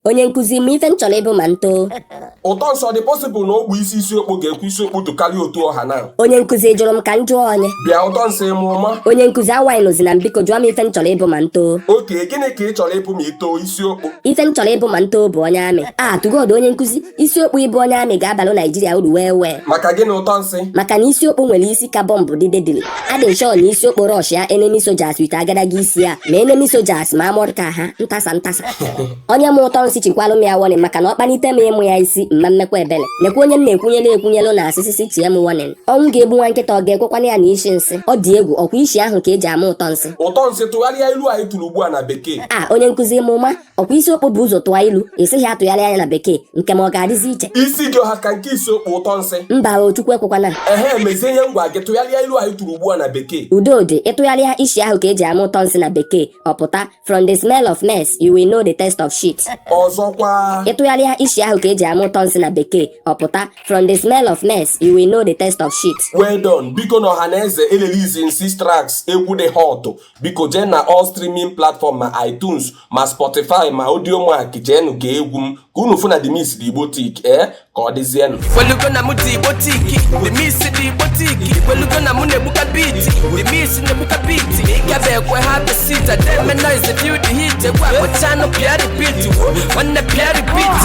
Onye nkuzi m ife nchọrọ ịbụ ma nto. Utonsi ọ dị possible na ogbu Isiokpo ga-ekwu Isiokpo tokarịa otu ọha na. Onye nkuzi jụrụ m ka m jụọ onye. Bịa Utonsi mụma. Onye nkuzi awaịnụzi na m biko jụọ m ife nchọrọ ịbụ ma nto. Oke, gịnị ka ị chọrọ ịbụ ma ito Isiokpo? Ife nchọrọ ịbụ ma nto bụ onye amị. Tugod onye nkuzi, Isiokpo ịbụ onye amị ga-abalụ Naijiria uru wee. Maka gịnị Utonsi? Maka na Isiokpo nwere isi ka bọmbụ dịdedili. Adị sure na Isiokpo rush ya enemy soldiers with agadaga isi ya ma enemy soldiers ma amụrụ ka ha ntasa. Onye m Utonsi chikwalụ m ya warning maka na ọ kpanite m ịmụ ya isi mma mmekwa ebele. Nekwa onye m na-ekwunyelu na asịsị tie m warning. Ọnwụ ga-egbu nwa nkịta ọ ga-ekwekwana ya na isi nsị. Ọ dị egwu ọkwa isi ahụ ka eji ama Utonsi. Utonsi tụgharịa ilu anyị tụrụ ugbu a na bekee. Onye nkuzi m ụma ọkwa Isiokpo bụ ụzọ tụọ ilu esighị atụgharị anya na bekee nke ma ọ ga-adịzi iche. Isi dị ọha ka nke Isiokpo Utonsi. Mba Chukwu ekwekwana. Mezie ihe ngwa gị tụgharịa ilu anyị tụrụ ugbu a na bekee. Udodị ịtụgharịa isi ahụ ka eji ama Utonsi na bekee ọ pụta from the smell of mess you will know the taste of shit. Ọzọkwa ịtụgharịa isi ahụ ka eji ama Utonsi na bekee ọ pụta from the smell of mess you will know the taste of shit. Well done. Biko na ọha na eze elelizi nsi tracks egwu dị hot. Biko jee na all streaming platform ma iTunes ma Spotify ma Audiomack jeenu ka egwu m ka unu fụ na the miss dị igbotik ka ọ dịzienụ. Welugo na muti igbotik the miss dị igbotik welugo na mu na-egbuka beat the miss na-egbuka beat gabe ekwe ha the seat and then noise the feel the heat egwu akpọcha no pịa repeat wanna pịa repeat